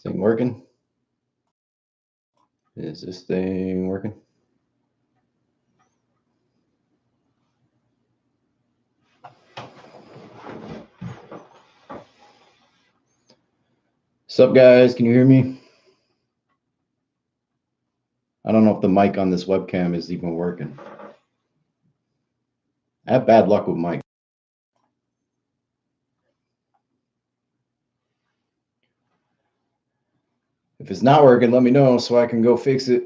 thing working? Is this thing working? What's up, guys? Can you hear me? I don't know if the mic on this webcam is even working. I have bad luck with mic. If it's not working, let me know so I can go fix it.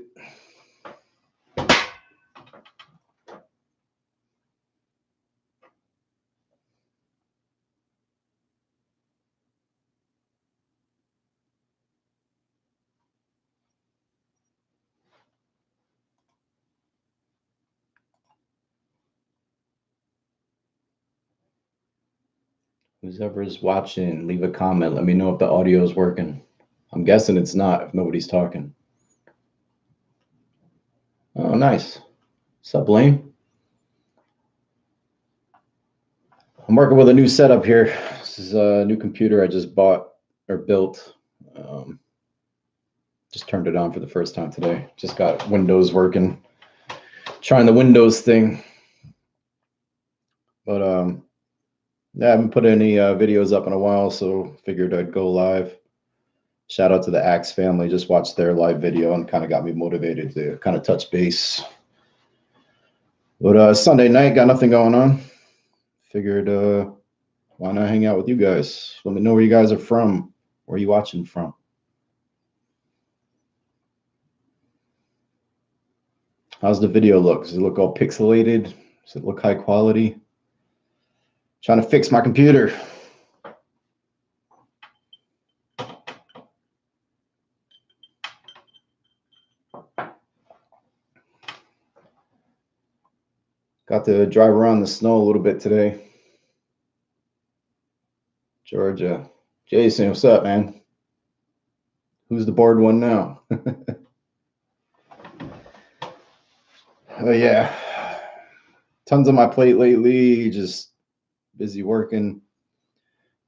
Whoever's watching, leave a comment. Let me know if the audio is working. I'm guessing it's not if nobody's talking. Oh, nice. What's up, Blaine? I'm working with a new setup here. This is a new computer I just bought or built. Just turned it on for the first time today. Just got Windows working. Trying the Windows thing. But yeah, I haven't put any videos up in a while, so figured I'd go live. Shout out to the Axe family. Just watched their live video and kind of got me motivated to kind of touch base. But Sunday night, got nothing going on. Figured why not hang out with you guys? Let me know where you guys are from. Where are you watching from? How's the video look? Does it look all pixelated? Does it look high quality? Trying to fix my computer. Got to drive around the snow a little bit today. Georgia. Jason, what's up, man? Who's the bored one now? Oh, yeah. Tons on my plate lately. Just busy working.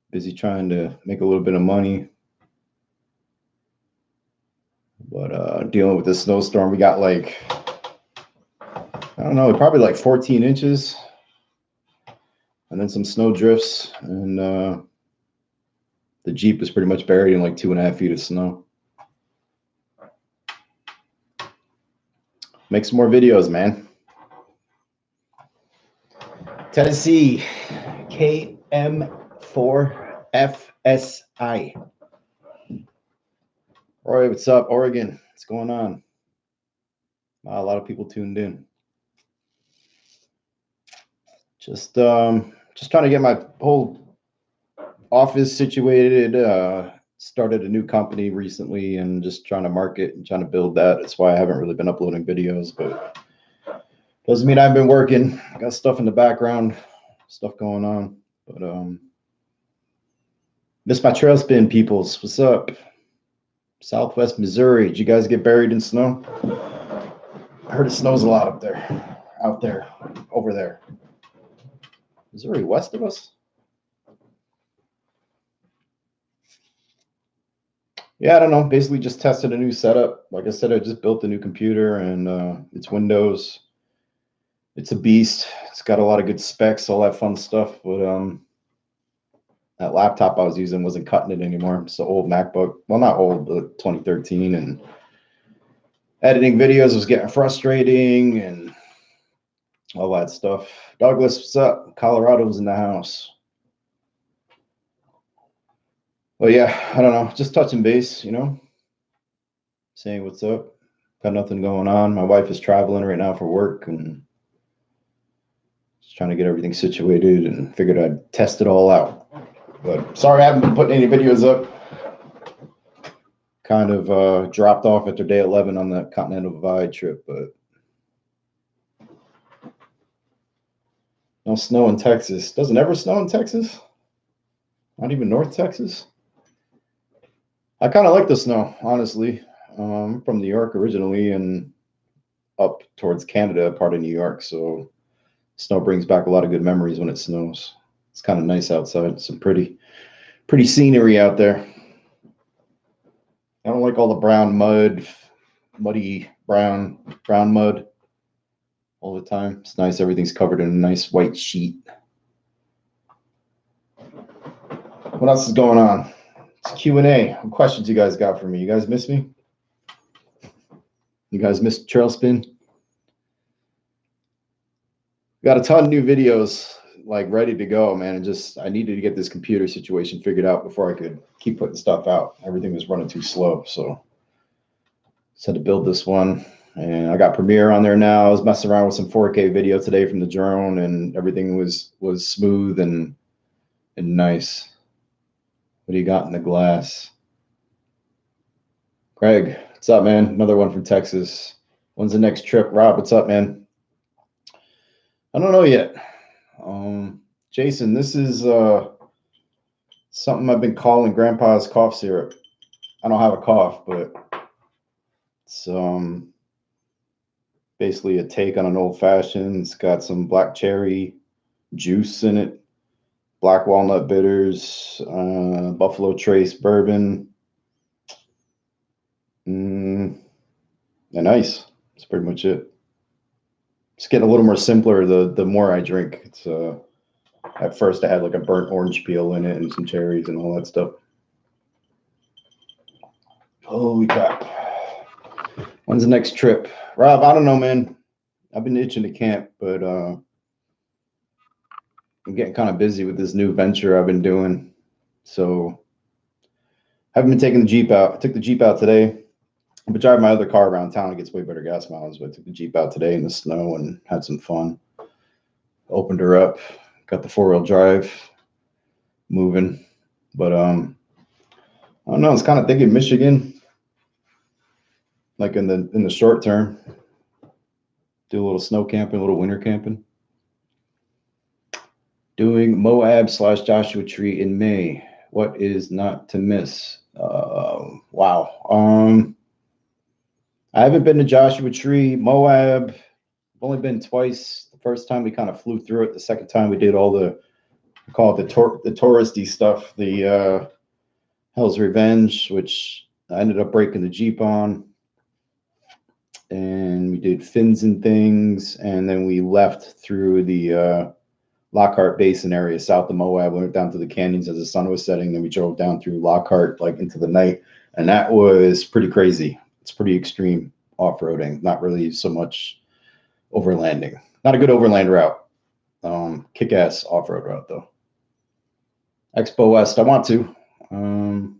Busy trying to make a little bit of money. But dealing with the snowstorm, we got like, I don't know, probably like 14 inches. And then some snow drifts. And the Jeep is pretty much buried in like 2.5 feet of snow. Make some more videos, man. Tennessee, KM4FSI. Roy, what's up? Oregon, what's going on? Wow, a lot of people tuned in. Just trying to get my whole office situated. Started a new company recently and just trying to market and trying to build that. That's why I haven't really been uploading videos, but doesn't mean I've been working. I got stuff in the background, stuff going on. But miss my trail spin peoples. What's up? Southwest Missouri. Did you guys get buried in snow? I heard it snows a lot up there, out there, over there. Missouri west of us? Yeah, I don't know. Basically just tested a new setup. Like I said, I just built a new computer and it's Windows. It's a beast. It's got a lot of good specs, all that fun stuff. But that laptop I was using wasn't cutting it anymore. It's an old MacBook. Well, not old, but 2013. And editing videos was getting frustrating and all that stuff. Douglas, what's up? Colorado's in the house. Well, yeah, I don't know. Just touching base, you know, saying what's up. Got nothing going on. My wife is traveling right now for work and just trying to get everything situated and figured I'd test it all out. But sorry I haven't been putting any videos up. Kind of dropped off after day 11 on the Continental Divide trip, but no snow in Texas. Doesn't ever snow in Texas? Not even North Texas? I kind of like the snow, honestly. I'm from New York originally and up towards Canada, part of New York. So snow brings back a lot of good memories when it snows. It's kind of nice outside. Some pretty scenery out there. I don't like all the brown mud, muddy brown mud all the time. It's nice. Everything's covered in a nice white sheet. What else is going on? It's Q&A. What questions you guys got for me? You guys miss me? You guys miss trail spin? Got a ton of new videos like ready to go, man. And just I needed to get this computer situation figured out before I could keep putting stuff out. Everything was running too slow, so just had to build this one. And I got Premiere on there now. I was messing around with some 4K video today from the drone, and everything was smooth and nice. What do you got in the glass? Craig, what's up, man? Another one from Texas. When's the next trip? Rob, what's up, man? I don't know yet. Jason, this is something I've been calling Grandpa's cough syrup. I don't have a cough, but it's basically a take on an old fashioned. It's got some black cherry juice in it, black walnut bitters, Buffalo Trace bourbon, and ice. That's pretty much it. It's getting a little more simpler the more I drink. It's at first I had like a burnt orange peel in it and some cherries and all that stuff. Holy crap. When's the next trip? Rob, I don't know, man. I've been itching to camp, but I'm getting kind of busy with this new venture I've been doing. So I haven't been taking the Jeep out. I took the Jeep out today. I've been driving my other car around town. It gets way better gas mileage, but I took the Jeep out today in the snow and had some fun. Opened her up, got the 4-wheel drive moving. But I don't know. I was kind of thinking Michigan, like in the short term. Do a little snow camping, a little winter camping. Doing Moab / Joshua Tree in May. What is not to miss? Wow. I haven't been to Joshua Tree, Moab. I've only been twice. The first time we kind of flew through it. The second time we did all the, we call it the touristy stuff, the Hell's Revenge, which I ended up breaking the Jeep on. And we did fins and things. And then we left through the Lockhart Basin area south of Moab. We went down to the canyons as the sun was setting. Then we drove down through Lockhart like into the night. And that was pretty crazy. It's pretty extreme off-roading, not really so much overlanding. Not a good overland route. Kick-ass off-road route, though. Expo West, I want to. Kind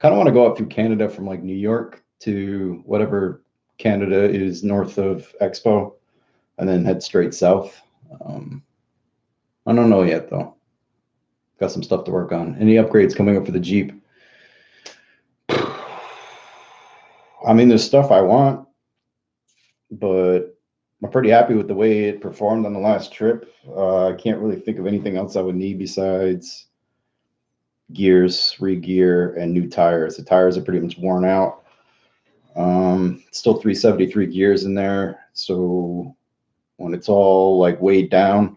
of want to go up through Canada from like New York to whatever Canada is north of Expo, and then head straight south. I don't know yet, though. Got some stuff to work on. Any upgrades coming up for the Jeep? I mean, there's stuff I want, but I'm pretty happy with the way it performed on the last trip. I can't really think of anything else I would need besides gears, re-gear, and new tires. The tires are pretty much worn out. Still 373 gears in there, so when it's all like weighed down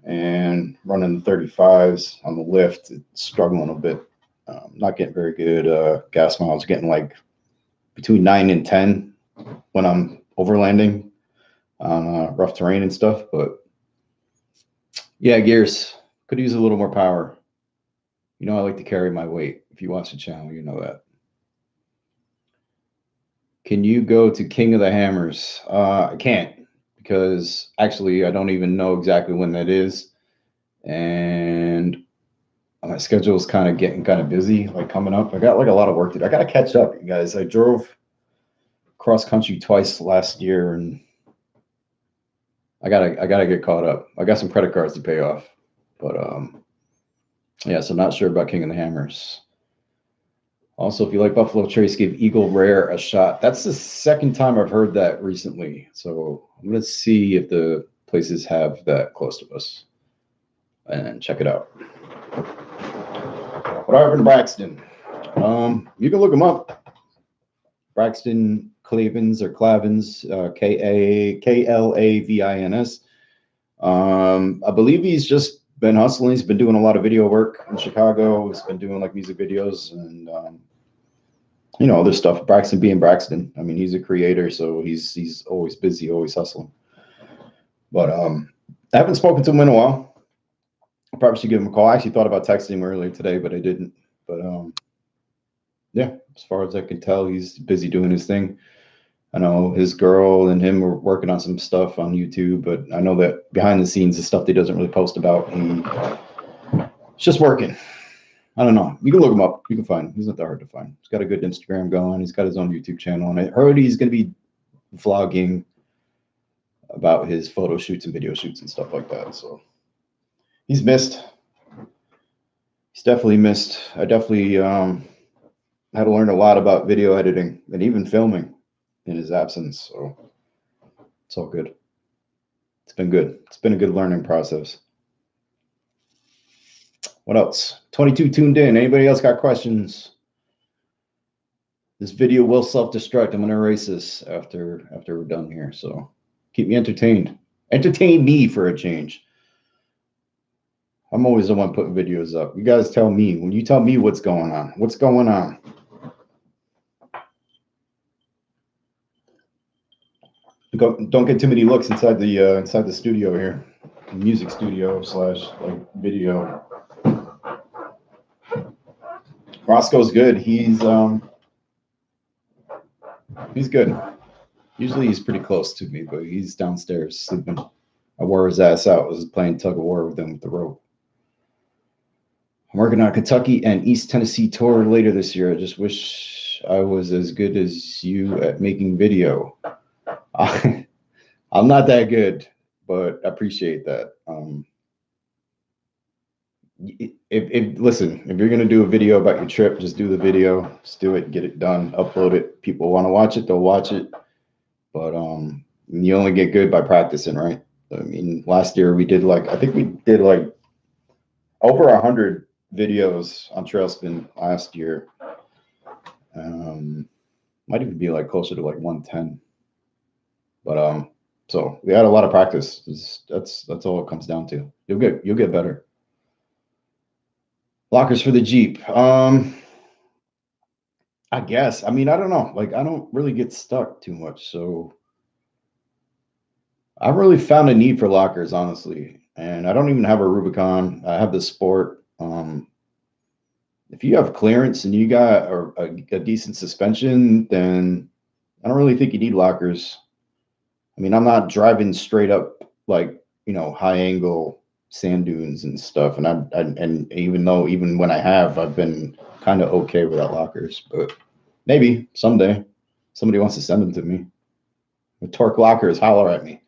and running the 35s on the lift, it's struggling a bit. Not getting very good gas mileage, getting like between 9 and 10 when I'm overlanding on rough terrain and stuff. But yeah, gears could use a little more power. You know, I like to carry my weight. If you watch the channel, you know that. Can you go to King of the Hammers? I can't, because actually I don't even know exactly when that is. And my schedule is kind of getting kind of busy, like coming up. I got like a lot of work to do. I got to catch up, you guys. I drove cross country twice last year, and I gotta get caught up. I got some credit cards to pay off, but yeah, so not sure about King of the Hammers. Also, if you like Buffalo Trace, give Eagle Rare a shot. That's the second time I've heard that recently, so I'm gonna see if the places have that close to us and check it out. What happened to Braxton? You can look him up. Braxton Clavins or Clavins, Klavins. I believe he's just been hustling. He's been doing a lot of video work in Chicago. He's been doing like music videos, and you know, other stuff. Braxton being Braxton. I mean, he's a creator, so he's always busy, always hustling. But I haven't spoken to him in a while. I probably should give him a call. I actually thought about texting him earlier today, but I didn't. But yeah, as far as I can tell, he's busy doing his thing. I know his girl and him are working on some stuff on YouTube, but I know that behind the scenes, the stuff he doesn't really post about, he's just working. I don't know. You can look him up. You can find him. He's not that hard to find. He's got a good Instagram going. He's got his own YouTube channel, and I heard he's going to be vlogging about his photo shoots and video shoots and stuff like that. So he's missed. He's definitely missed. I definitely had to learn a lot about video editing and even filming in his absence. So it's all good. It's been good. It's been a good learning process. What else? 22 tuned in. Anybody else got questions? This video will self-destruct. I'm going to erase this after we're done here. So keep me entertained. Entertain me for a change. I'm always the one putting videos up. You guys tell me. When you tell me what's going on. What's going on? Don't get too many looks inside the studio here. The music studio / like video. Roscoe's good. He's good. Usually he's pretty close to me, but he's downstairs sleeping. I wore his ass out. I was playing tug of war with him with the rope. I'm working on Kentucky and East Tennessee tour later this year. I just wish I was as good as you at making video. I'm not that good, but I appreciate that. Listen, if you're gonna do a video about your trip, just do the video. Just do it, get it done, upload it. People want to watch it, they'll watch it. But you only get good by practicing, right? I mean, last year we did I think we did over 100 videos on trail spin last year. Might even be closer to 110. But so we had a lot of practice. That's all it comes down to. You'll get better. Lockers for the Jeep. I guess. I mean, I don't know. I don't really get stuck too much, so I really found a need for lockers, honestly. And I don't even have a Rubicon. I have the Sport. If you have clearance and you got a decent suspension, then I don't really think you need lockers. I mean, I'm not driving straight up high angle sand dunes and stuff, and even when I have, I've been kind of okay without lockers. But maybe someday somebody wants to send them to me. With torque lockers, holler at me.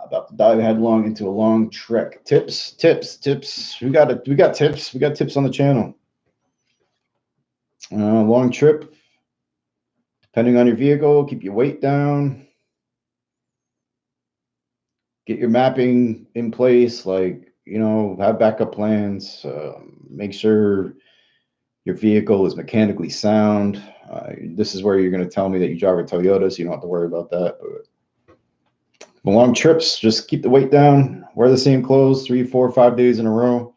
About to dive headlong into a long trek. Tips. We got tips. We got tips on the channel. Long trip. Depending on your vehicle, keep your weight down. Get your mapping in place. Have backup plans. Make sure your vehicle is mechanically sound. This is where you're going to tell me that you drive a Toyota, so you don't have to worry about that. But long trips, just keep the weight down. Wear the same clothes 3, 4, 5 days in a row.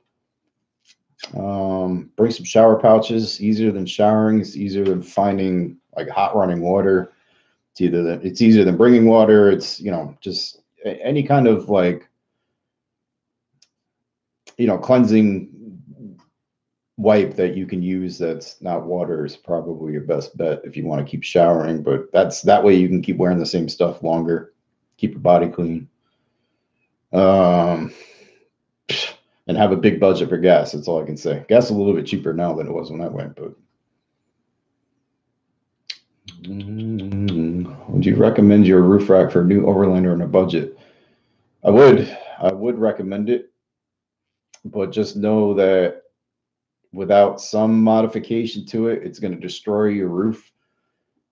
Bring some shower pouches. Easier than showering. It's easier than finding hot running water. It's easier than bringing water. It's just any kind of cleansing wipe that you can use that's not water is probably your best bet if you want to keep showering. But that way you can keep wearing the same stuff longer. Keep your body clean. And have a big budget for gas. That's all I can say. Gas is a little bit cheaper now than it was when I went, but would you recommend your roof rack for a new Overlander on a budget? I would recommend it, but just know that without some modification to it, it's going to destroy your roof.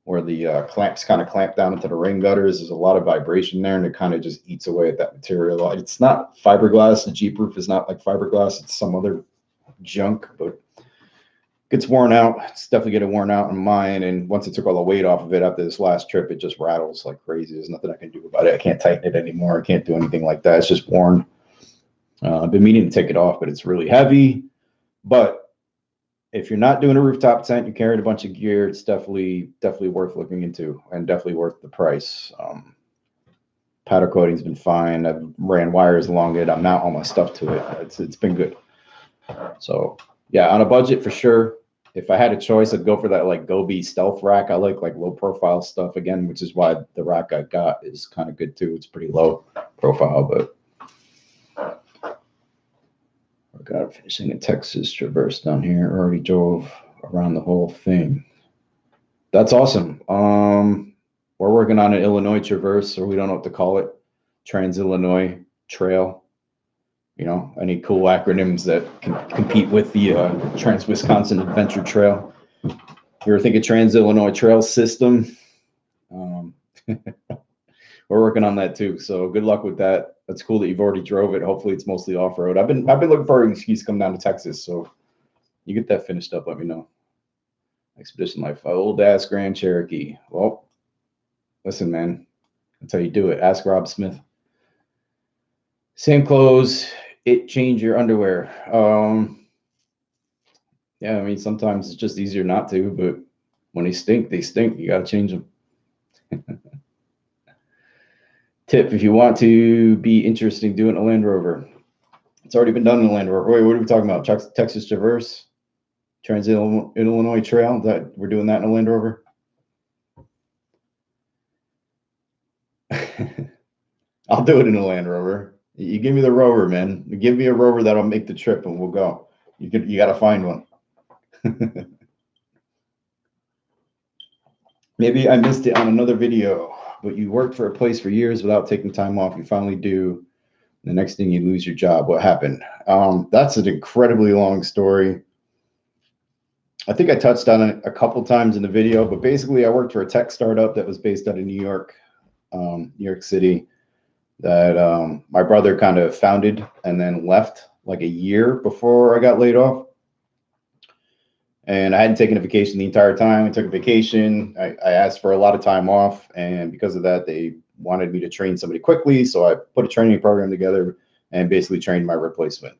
Where the clamps kind of clamp down into the rain gutters. There's a lot of vibration there, and it kind of just eats away at that material. It's not fiberglass. The Jeep roof is not like fiberglass. It's some other junk, but it gets worn out. It's definitely getting worn out in mine. And once I took all the weight off of it after this last trip, it just rattles like crazy. There's nothing I can do about it. I can't tighten it anymore. I can't do anything like that. It's just worn. I've been meaning to take it off, but it's really heavy. But if you're not doing a rooftop tent, you're carrying a bunch of gear, it's definitely worth looking into and definitely worth the price. Powder coating's been fine. I've ran wires along it. I mount all my stuff to it. It's been good. So yeah, on a budget for sure. If I had a choice, I'd go for that like Gobi stealth rack. I like low profile stuff again, which is why the rack I got is kind of good too. It's pretty low profile, but I got finishing a Texas Traverse down here. Already drove around the whole thing. That's awesome. We're working on an Illinois Traverse, or we don't know what to call it, Trans-Illinois Trail. You know, any cool acronyms that can compete with the Trans-Wisconsin Adventure Trail. You ever think of Trans-Illinois Trail System? We're working on that too. So good luck with that. That's cool that you've already drove it. Hopefully it's mostly off-road. I've been looking for an excuse to come down to Texas. So you get that finished up, let me know. Expedition Life, old ass Grand Cherokee. Well, listen, man, that's how you do it. Ask Rob Smith. Same clothes, it change your underwear. Yeah, I mean, sometimes it's just easier not to, but when they stink, they stink. You got to change them. Tip, if you want to be interesting, do it in a Land Rover. It's already been done in a Land Rover. Wait, what are we talking about? Texas Traverse? Trans-Illinois Trail? That we're doing that in a Land Rover? I'll do it in a Land Rover. You give me the Rover, man. You give me a Rover that'll make the trip, and we'll go. You got to find one. Maybe I missed it on another video, but you worked for a place for years without taking time off. You finally do. The next thing, you lose your job. What happened? That's an incredibly long story. I think I touched on it a couple times in the video, but basically I worked for a tech startup that was based out of New York City, that my brother kind of founded and then left like a year before I got laid off. And I hadn't taken a vacation the entire time. I took a vacation. I asked for a lot of time off, and because of that, they wanted me to train somebody quickly. So I put a training program together and basically trained my replacement.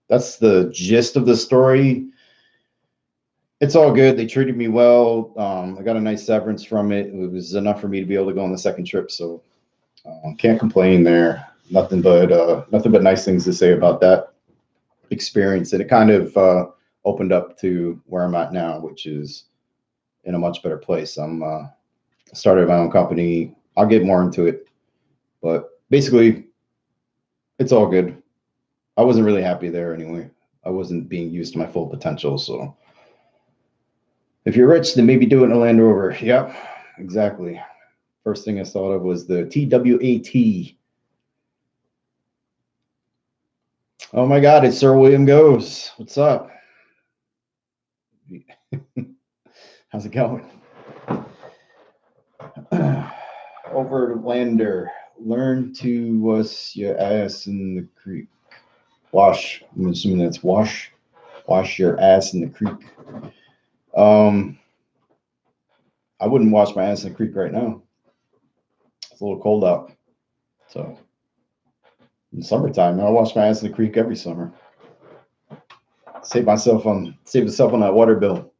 That's the gist of the story. It's all good. They treated me well. I got a nice severance from it. It was enough for me to be able to go on the second trip. So can't complain there. Nothing but nice things to say about that experience. And it kind of opened up to where I'm at now, which is in a much better place. I'm started my own company. I'll get more into it, but basically it's all good. I wasn't really happy there anyway. I wasn't being used to my full potential. So if you're rich, then maybe do it in a Land Rover. Yep, exactly. First thing I thought of was the TWAT. Oh my God, it's Sir William Goes. What's up? How's it going? Overlander, learn to wash your ass in the creek. Wash, I'm assuming that's wash your ass in the creek. I wouldn't wash my ass in the creek right now. It's a little cold out. So in summertime, I wash my ass in the creek every summer. Save myself on that water bill.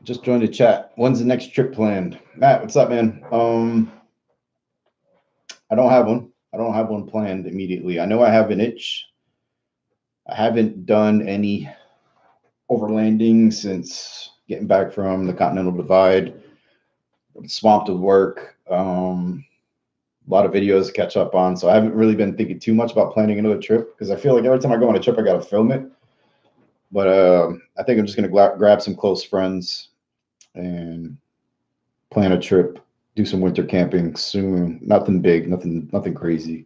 Just joined the chat. When's the next trip planned? Matt, what's up, man? I don't have one. I don't have one planned immediately. I know I have an itch. I haven't done any overlanding since getting back from the Continental Divide. I'm swamped with work. A lot of videos to catch up on. So I haven't really been thinking too much about planning another trip because I feel like every time I go on a trip, I got to film it. But I think I'm just going to grab some close friends and plan a trip, do some winter camping soon. Nothing big, nothing crazy.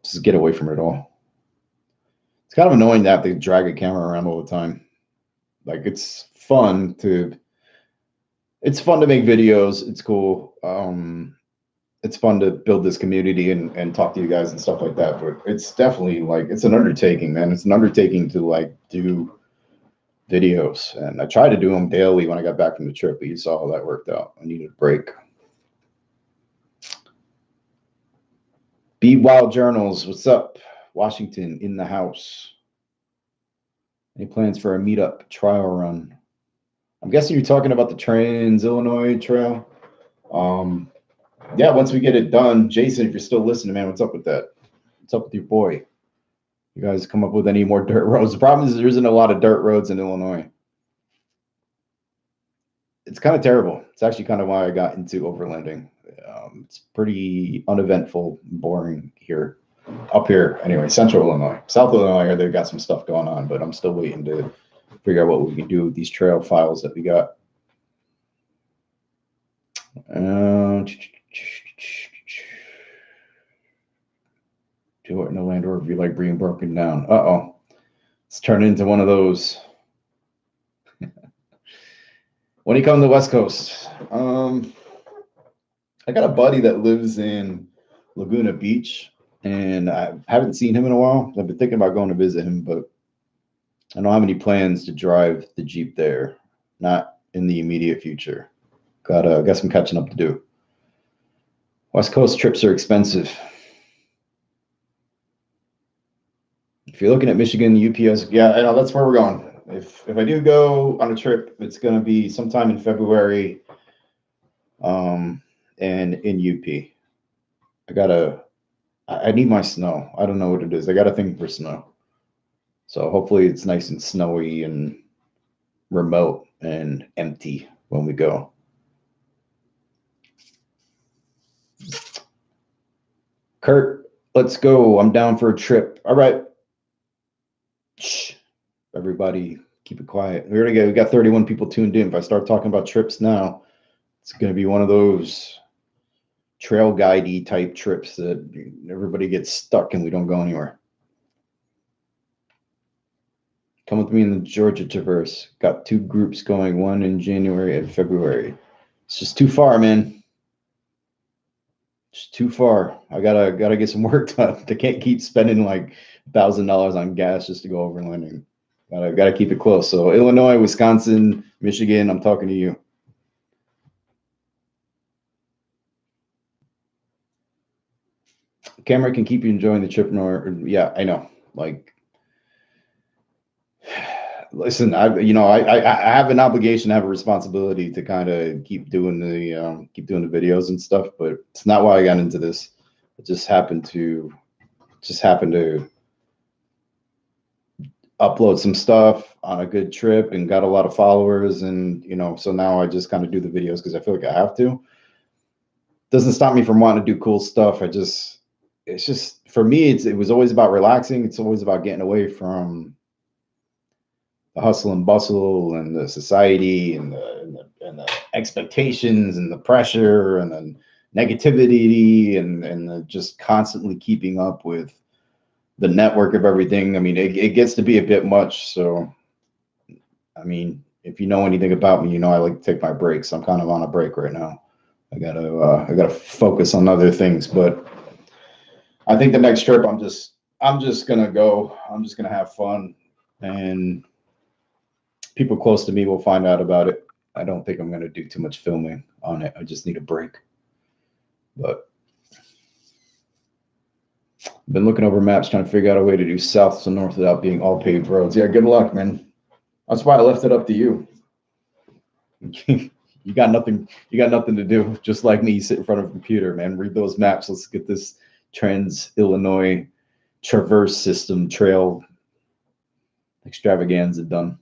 Just get away from it all. It's kind of annoying to have to drag a camera around all the time. Like it's fun to make videos. It's cool. It's fun to build this community and talk to you guys and stuff like that. But it's definitely like, it's an undertaking, man. It's an undertaking to like do videos. And I tried to do them daily when I got back from the trip, but you saw how that worked out. I needed a break. Be Wild Journals, what's up? Washington in the house. Any plans for a meetup trial run? I'm guessing you're talking about the Trans Illinois Trail. Yeah, once we get it done, Jason, if you're still listening, man, what's up with that? What's up with your boy? You guys come up with any more dirt roads? The problem is there isn't a lot of dirt roads in Illinois. It's kind of terrible. It's actually kind of why I got into overlanding. It's pretty uneventful, boring here. Up here, anyway, central Illinois. South Illinois, they've got some stuff going on, but I'm still waiting to figure out what we can do with these trail files that we got. Do it in a land or if you like being broken down. Uh-oh. It's turned into one of those. When you come to the West Coast, I got a buddy that lives in Laguna Beach, and I haven't seen him in a while. I've been thinking about going to visit him, but I don't have any plans to drive the Jeep there. Not in the immediate future. Got some catching up to do. West Coast trips are expensive. If you're looking at Michigan, UPS, yeah, I know that's where we're going. If I do go on a trip, it's going to be sometime in February, and in UP. I need my snow. I don't know what it is. I got a thing for snow. So hopefully it's nice and snowy and remote and empty when we go. Kurt, let's go. I'm down for a trip. All right. Shh. Everybody, keep it quiet. Here we go. We got 31 people tuned in. If I start talking about trips now, it's going to be one of those trail guide-y type trips that everybody gets stuck and we don't go anywhere. Come with me in the Georgia Traverse. Got 2 groups going, one in January and February. It's just too far, man. It's too far. I gotta get some work done. I can't keep spending like $1,000 on gas just to go overlanding. Gotta keep it close. So Illinois, Wisconsin, Michigan, I'm talking to you. Camera can keep you enjoying the trip. Yeah, I know. Like, listen, I have an obligation, I have a responsibility to kind of keep doing the videos and stuff, but it's not why I got into this. It just happened to upload some stuff on a good trip and got a lot of followers, and so now I just kind of do the videos because I feel like I have to. Doesn't stop me from wanting to do cool stuff. It's just, for me, it was always about relaxing. It's always about getting away from the hustle and bustle and the society and the expectations and the pressure and the negativity and the just constantly keeping up with the network of everything. I mean, it gets to be a bit much. So, I mean, if you know anything about me, I like to take my breaks. I'm kind of on a break right now. I gotta focus on other things, but I think the next trip, I'm just gonna go. I'm just gonna have fun, and people close to me will find out about it. I don't think I'm gonna do too much filming on it. I just need a break. But I've been looking over maps, trying to figure out a way to do south to north without being all paved roads. Yeah, good luck, man. That's why I left it up to you. You got nothing to do. Just like me, sit in front of a computer, man. Read those maps. Let's get this Trans Illinois Traverse System Trail extravaganza done.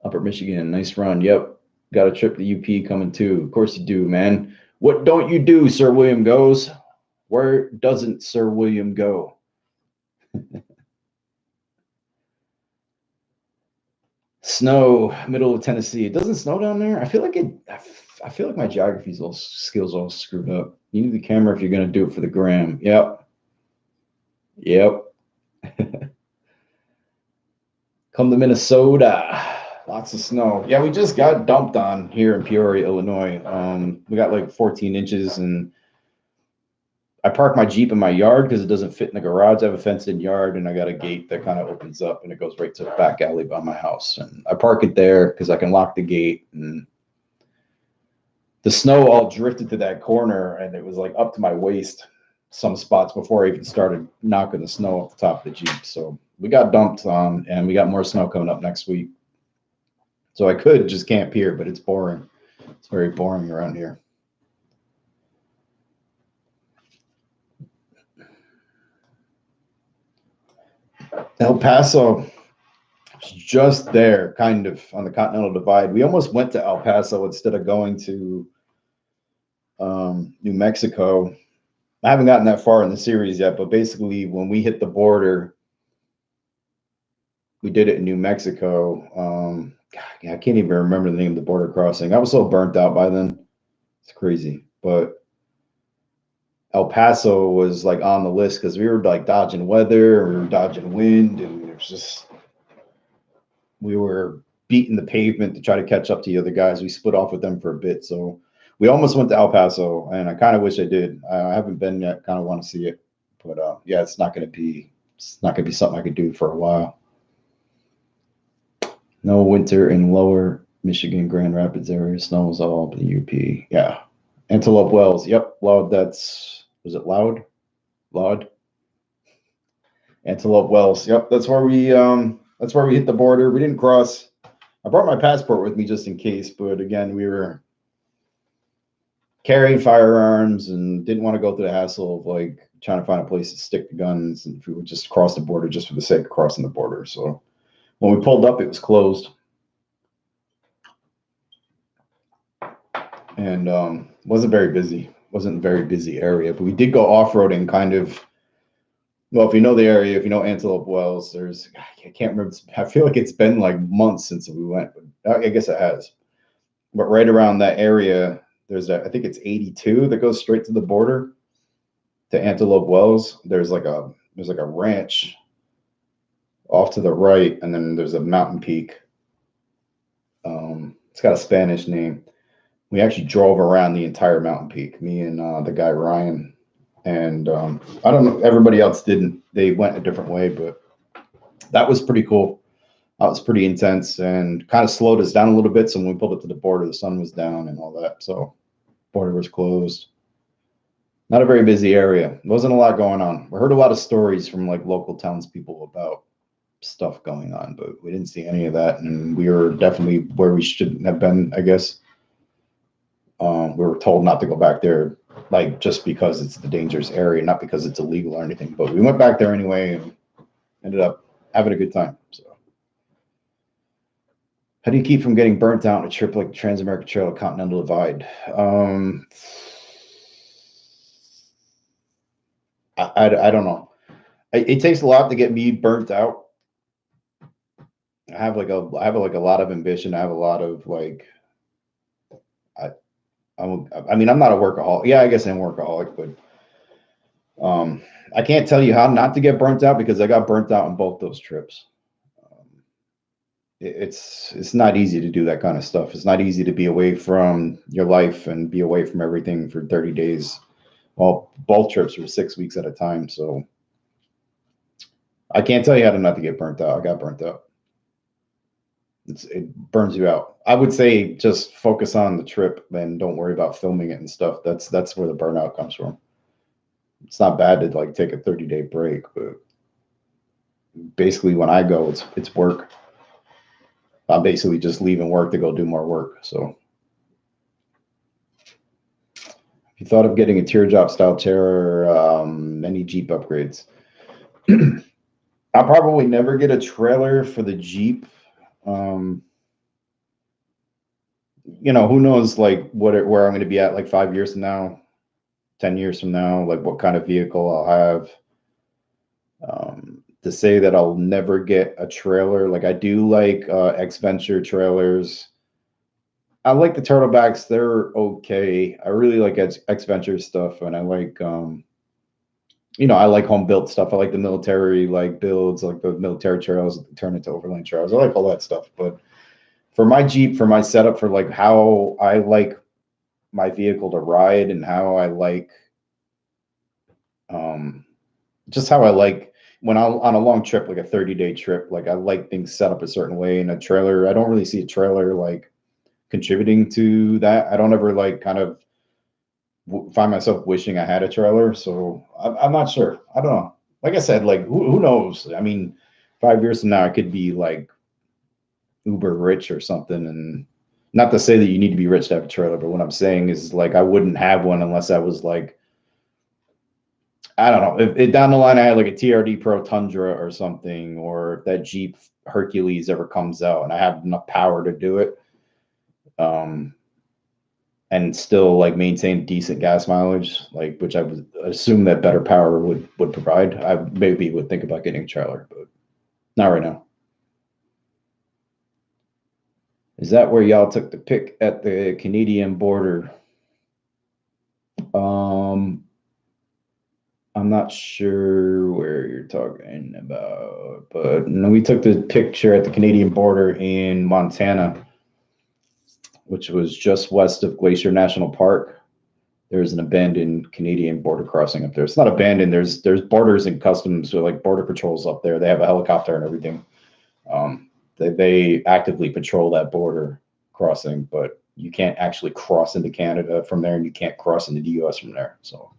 Upper Michigan, nice run. Yep, got a trip to UP coming too. Of course you do, man. What don't you do, Sir William goes? Where doesn't Sir William go? Snow, middle of Tennessee. It doesn't snow down there. I feel like my geography skills all screwed up. You need the camera if you're gonna do it for the gram. Yep. Come to Minnesota. Lots of snow. Yeah, we just got dumped on here in Peoria, Illinois. We got like 14 inches, and I park my Jeep in my yard because it doesn't fit in the garage. I have a fenced-in yard, and I got a gate that kind of opens up, and it goes right to the back alley by my house. And I park it there because I can lock the gate. And the snow all drifted to that corner, and it was like up to my waist. some spots before I even started knocking the snow off the top of the Jeep. So we got dumped on, and we got more snow coming up next week. So I could just camp here, but it's boring. It's very boring around here. El Paso, just there, kind of on the Continental Divide. We almost went to El Paso instead of going to New Mexico. I haven't gotten that far in the series yet, but basically when we hit the border, we did it in New Mexico. God, I can't even remember the name of the border crossing. I was so burnt out by then. It's crazy. But El Paso was like on the list because we were like dodging weather, we were dodging wind, and it was just, we were beating the pavement to try to catch up to the other guys. We split off with them for a bit. So we almost went to El Paso, and I kind of wish I did. I haven't been yet, kind of want to see it. But yeah, it's not going to be something I could do for a while. No winter in lower Michigan, Grand Rapids area. Snows all up in the UP. Yeah. Antelope Wells. Yep. Loud. Was it Loud? Loud. Antelope Wells. Yep. That's where we hit the border. We didn't cross. I brought my passport with me just in case, but again, we were carrying firearms and didn't want to go through the hassle of like trying to find a place to stick the guns, and if we would just cross the border just for the sake of crossing the border. So when we pulled up, it was closed. And wasn't very busy. Wasn't a very busy area, but we did go off-roading kind of. Well, if you know the area, if you know Antelope Wells, I can't remember. I feel like it's been like months since we went, but I guess it has. But right around that area, I think it's 82 that goes straight to the border to Antelope Wells. There's like a ranch off to the right, and then there's a mountain peak. It's got a Spanish name. We actually drove around the entire mountain peak, me and the guy Ryan, and I don't know, everybody else didn't. They went a different way, but that was pretty cool. That was pretty intense and kind of slowed us down a little bit. So when we pulled up to the border, the sun was down and all that, so border was closed. Not a very busy area. Wasn't a lot going on. We heard a lot of stories from like local townspeople about stuff going on, but we didn't see any of that, and we were definitely where we shouldn't have been, I guess. We were told not to go back there, like just because it's the dangerous area, not because it's illegal or anything. But we went back there anyway and ended up having a good time. So, how do you keep from getting burnt out on a trip like the Trans-American Trail or Continental Divide? I don't know. It takes a lot to get me burnt out. I have like a lot of ambition. I have a lot of like. I mean, I'm not a workaholic. Yeah, I guess I'm a workaholic, but I can't tell you how not to get burnt out because I got burnt out on both those trips. It's not easy to do that kind of stuff. It's not easy to be away from your life and be away from everything for 30 days. Well, both trips were 6 weeks at a time, so I can't tell you how to not to get burnt out. I got burnt out. It burns you out. I would say just focus on the trip and don't worry about filming it and stuff. That's where the burnout comes from. It's not bad to like take a 30-day break, but basically when I go, it's work. I'm basically just leaving work to go do more work. So if you thought of getting a teardrop style chair or any Jeep upgrades, I'll probably never get a trailer for the Jeep. You know, who knows like where I'm going to be at like 5 years from now, 10 years from now, like what kind of vehicle I'll have. To say that I'll never get a trailer, like I do like X-Venture trailers. I like the Turtlebacks. They're okay. I really like X-Venture stuff, and I like you know, I like home built stuff. I like the military like builds, like the military trails that turn into overland trails. I like all that stuff. But for my Jeep, for my setup, for like how I like my vehicle to ride and how I like just how I like when I'm on a long trip, like a 30-day trip, like I like things set up a certain way. In a trailer, I don't really see a trailer like contributing to that. I don't ever like kind of find myself wishing I had a trailer. So I'm not sure. I don't know. Like I said, like who knows? I mean, 5 years from now, I could be like uber rich or something. And not to say that you need to be rich to have a trailer, but what I'm saying is like I wouldn't have one unless I was like, I don't know, if down the line I had like a TRD Pro Tundra or something, or if that Jeep Hercules ever comes out and I have enough power to do it, um, and still like maintain decent gas mileage, like which I would assume that better power would provide, I maybe would think about getting a trailer, but not right now. Is that where y'all took the pic at the Canadian border? Um, I'm not sure where you're talking about, but no, we took the picture at the Canadian border in Montana, which was just west of Glacier National Park. There's an abandoned Canadian border crossing up there. It's not abandoned. There's borders and customs, so like border patrols up there. They have a helicopter and everything. They actively patrol that border crossing, but you can't actually cross into Canada from there, and you can't cross into the U.S. from there. So,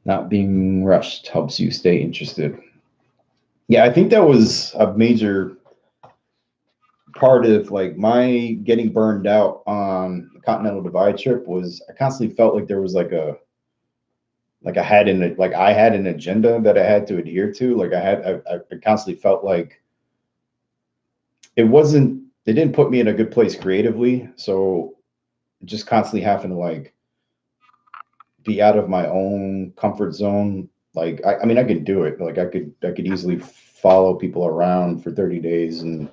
not being rushed helps you stay interested. Yeah, I think that was a major part of like my getting burned out on the Continental Divide trip. Was I constantly felt like there was like I had an agenda that I had to adhere to. Like I constantly felt like it didn't put me in a good place creatively. So just constantly having to like be out of my own comfort zone. Like I mean I could do it. Like I could easily follow people around for 30 days and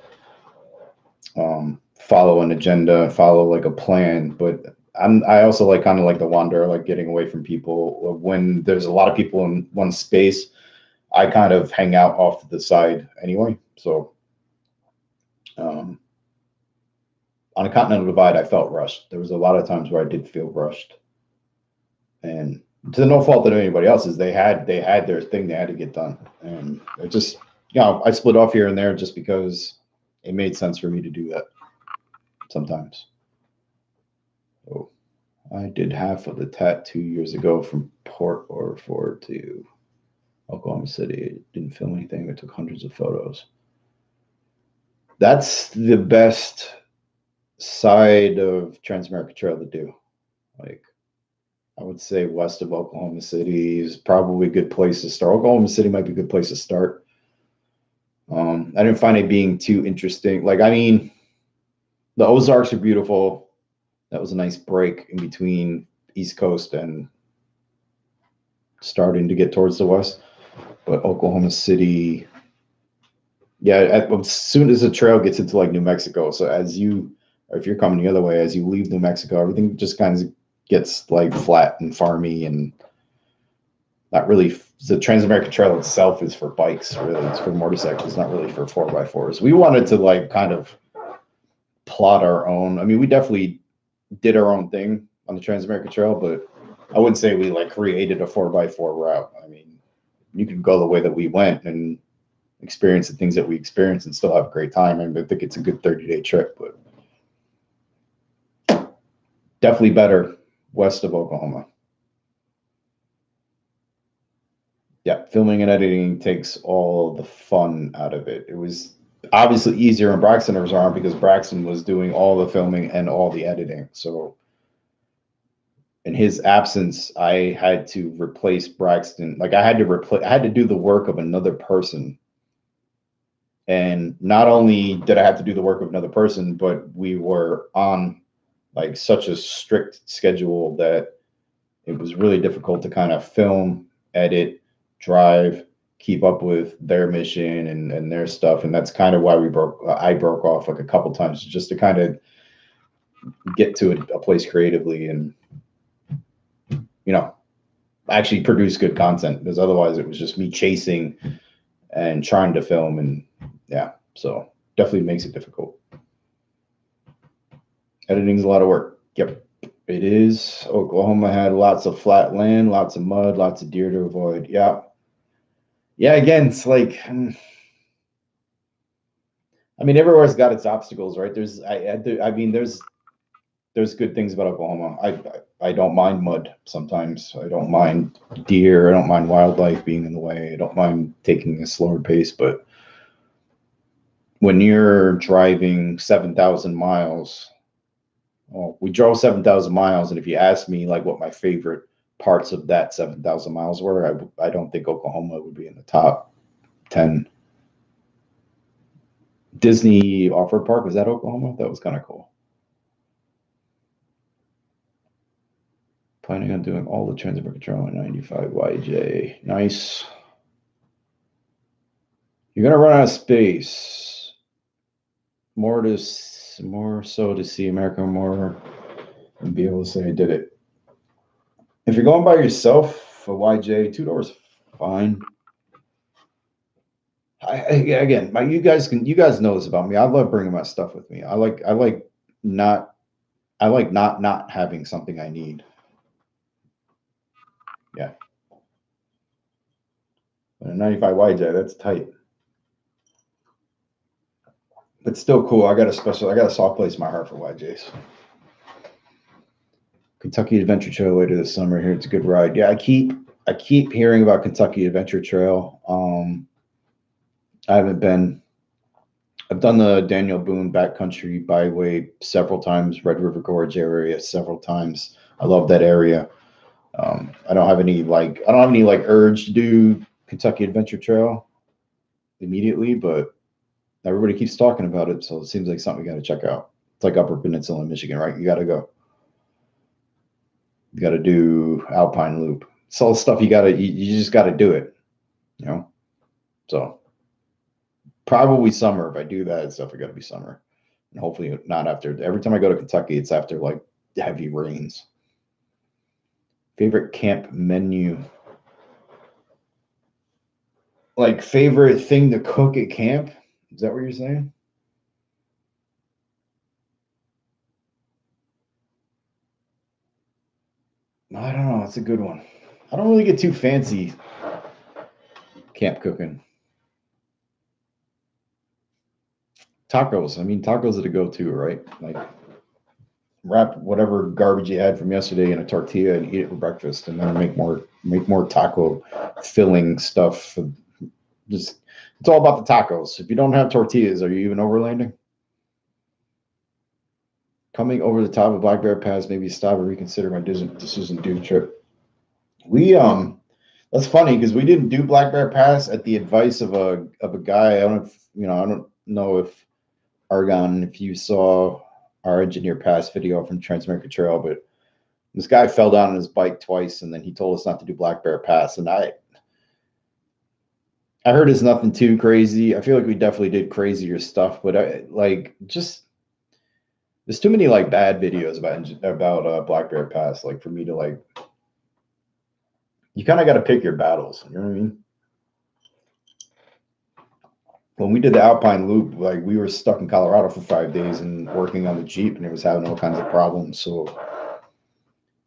follow an agenda, follow like a plan. But I also like kind of like the wander, like getting away from people. When there's a lot of people in one space, I kind of hang out off to the side anyway. So um, on a Continental Divide, I felt rushed. There was a lot of times where I did feel rushed, and to no fault of anybody else's, they had their thing they had to get done, and it just I split off here and there just because it made sense for me to do that sometimes. So I did half of the tat 2 years ago from Port Orford to Oklahoma City. Didn't film anything. I took hundreds of photos. That's the best side of Transamerica Trail to do. Like I would say west of Oklahoma City is probably a good place to start. Oklahoma City might be a good place to start. I didn't find it being too interesting. Like I mean, the Ozarks are beautiful. That was a nice break in between East Coast and starting to get towards the west. But Oklahoma City, yeah, as soon as the trail gets into like New Mexico, so or if you're coming the other way, as you leave New Mexico, everything just kind of gets like flat and farmy and not really. The Transamerican Trail itself is for bikes, really. It's for motorcycles, not really for 4x4s. We wanted to like kind of plot our own. I mean, we definitely did our own thing on the Transamerican Trail, but I wouldn't say we like created a 4x4 route. I mean, you could go the way that we went and experience the things that we experienced and still have a great time. I think it's a good 30-day trip, but definitely better west of Oklahoma. Yeah, filming and editing takes all the fun out of it. It was obviously easier when Braxton was around because Braxton was doing all the filming and all the editing. So in his absence, I had to replace Braxton. Like I had to do the work of another person. And not only did I have to do the work of another person, but we were on like such a strict schedule that it was really difficult to kind of film, edit, drive, keep up with their mission and their stuff. And that's kind of why I broke off like a couple times just to kind of get to a place creatively and, actually produce good content, because otherwise it was just me chasing and trying to film. And yeah, so definitely makes it difficult. Editing's a lot of work. Yep, it is. Oklahoma had lots of flat land, lots of mud, lots of deer to avoid. Yeah. Yeah, again, it's like I mean, everywhere's got its obstacles, right? I mean, there's good things about Oklahoma. I don't mind mud sometimes. I don't mind deer. I don't mind wildlife being in the way. I don't mind taking a slower pace. But when you're driving 7,000 miles, well, we drove 7,000 miles, and if you ask me like what my favorite parts of that 7,000 miles were, I don't think Oklahoma would be in the top 10. Disney Off-Road Park, was that Oklahoma? That was kind of cool. Planning on doing all the Trans-American Trail in 95 YJ. Nice. You're gonna run out of space. More so to see America more and be able to say I did it. If you're going by yourself, a YJ 2 doors, fine. Again, you guys know this about me. I love bringing my stuff with me. I like not having something I need. Yeah. But a 95 YJ, that's tight. But still cool. I got a soft place in my heart for YJs. Kentucky Adventure Trail later this summer. Here, it's a good ride. Yeah, I keep hearing about Kentucky Adventure Trail. I haven't been. I've done the Daniel Boone Backcountry Byway several times, Red River Gorge area several times. I love that area. I don't have any urge to do Kentucky Adventure Trail immediately, but everybody keeps talking about it, so it seems like something you got to check out. It's like Upper Peninsula in Michigan, right? You got to go. You got to do Alpine Loop. It's all stuff you just got to do it, you know? So probably summer. If I do that, it's definitely got to be summer. And hopefully not after. Every time I go to Kentucky, it's after like heavy rains. Favorite camp menu. Like favorite thing to cook at camp? Is that what you're saying? I don't know. That's a good one. I don't really get too fancy camp cooking. Tacos. I mean, tacos are the go-to, right? Like wrap whatever garbage you had from yesterday in a tortilla and eat it for breakfast, and then make more taco filling stuff. Just it's all about the tacos. If you don't have tortillas, are you even overlanding? Coming over the top of Black Bear Pass, maybe stop and reconsider my decision to do the trip. We that's funny because we didn't do Black Bear Pass at the advice of a guy. I don't know if Argon, if you saw our Engineer Pass video from Trans-American Trail, but this guy fell down on his bike twice, and then he told us not to do Black Bear Pass. And I heard it's nothing too crazy. I feel like we definitely did crazier stuff, but there's too many like bad videos about Black Bear Pass. Like for me to like, you kind of got to pick your battles. You know what I mean? When we did the Alpine Loop, like we were stuck in Colorado for 5 days and working on the Jeep, and it was having all kinds of problems. So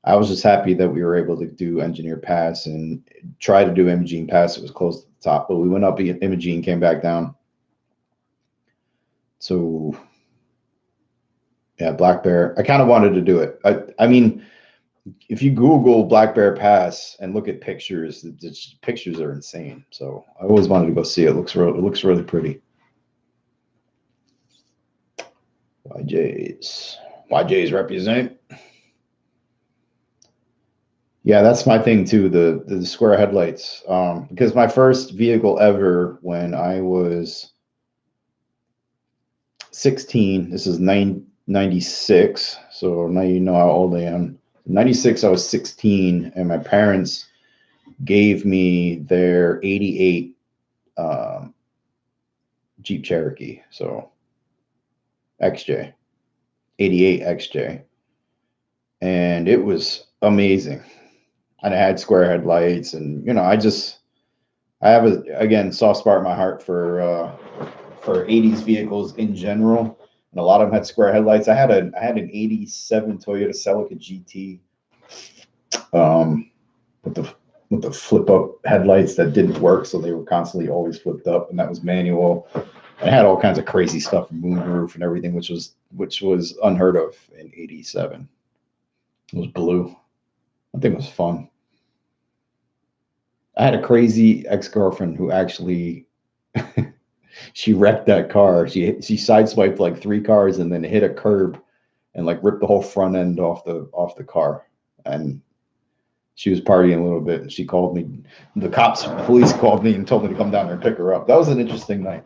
I was just happy that we were able to do Engineer Pass and try to do Imogene Pass. It was close to the top, but we went up Imogene, came back down. So yeah, Black Bear. I kind of wanted to do it. I mean, if you Google Black Bear Pass and look at pictures, the pictures are insane. So I always wanted to go see it. It looks really pretty. YJs represent. Yeah, that's my thing too. The square headlights. Because my first vehicle ever when I was 16. This is 96. So now you know how old I am. 96, I was 16, and my parents gave me their 88 Jeep Cherokee. So XJ, 88 XJ. And it was amazing. And it had square headlights, and I have a soft spot in my heart for 80s vehicles in general, and a lot of them had square headlights. I had an 87 Toyota Celica GT with the flip up headlights that didn't work, so they were constantly always flipped up, and that was manual. I had all kinds of crazy stuff, moonroof and everything, which was unheard of in '87. It was blue. I think it was fun. I had a crazy ex-girlfriend who actually she wrecked that car. She sideswiped like 3 cars and then hit a curb and like ripped the whole front end off the car. And she was partying a little bit. And she called me. The police called me and told me to come down there and pick her up. That was an interesting night.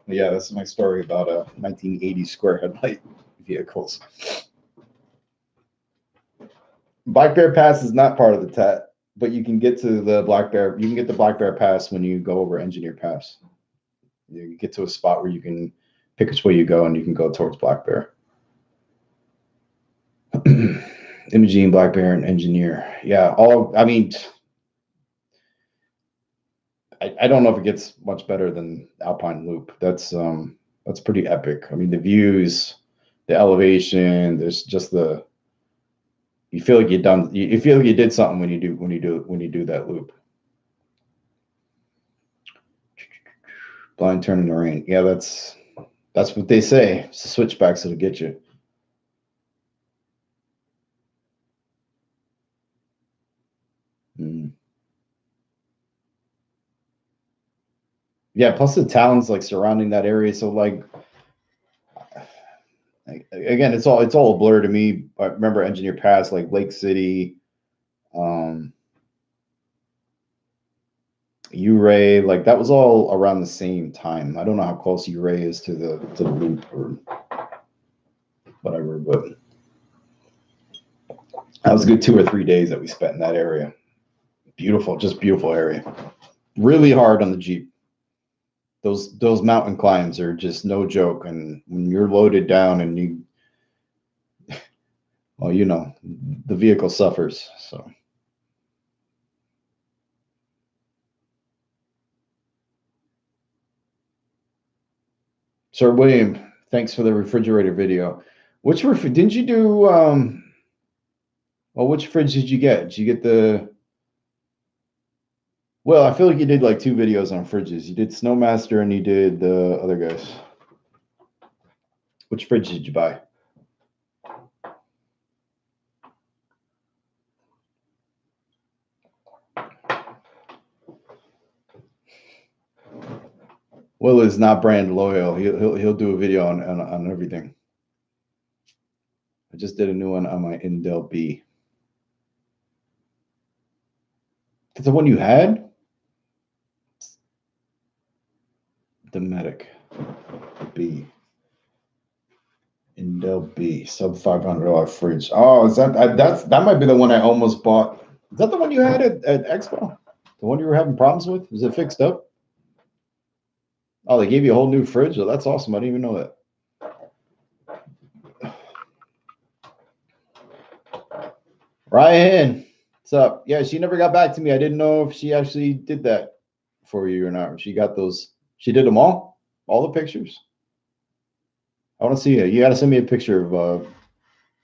But yeah, that's my story about 1980s square headlight vehicles. Black Bear Pass is not part of the TAT, but you can get to the Black Bear. You can get the Black Bear Pass when you go over Engineer Pass. You get to a spot where you can pick which way you go, and you can go towards Black Bear. Imogene, Black Bear, and Engineer. Yeah, I mean, I don't know if it gets much better than Alpine Loop. That's pretty epic. I mean, the views, the elevation. There's just you feel like you feel like you did something when you do that loop. Blind turn in the rain. Yeah, that's what they say. It's the switchbacks that'll get you. Yeah, plus the towns like surrounding that area. So like again, it's all a blur to me. I remember Engineer Pass, like Lake City, Uray, like that was all around the same time. I don't know how close Uray is to the loop or whatever, but that was a good 2 or 3 days that we spent in that area. Beautiful, just beautiful area. Really hard on the Jeep. Those mountain climbs are just no joke, and when you're loaded down and well, you know, the vehicle suffers. So. Sir William, thanks for the refrigerator video. Which didn't you do? Well, which fridge did you get? Did you get the? Well, I feel like you did like 2 videos on fridges. You did Snowmaster and you did the other guys. Which fridge did you buy? Will is not brand loyal. He'll do a video on everything. I just did a new one on my Indel B. That's the one you had? The Medic B. Indel B. Sub $500 fridge. Oh, is that might be the one I almost bought. Is that the one you had at Expo? The one you were having problems with? Is it fixed up? Oh, they gave you a whole new fridge? Oh, that's awesome. I didn't even know that. Ryan, what's up? Yeah, she never got back to me. I didn't know if she actually did that for you or not. She got those. She did them all the pictures. I want to see it. You got to send me a picture of.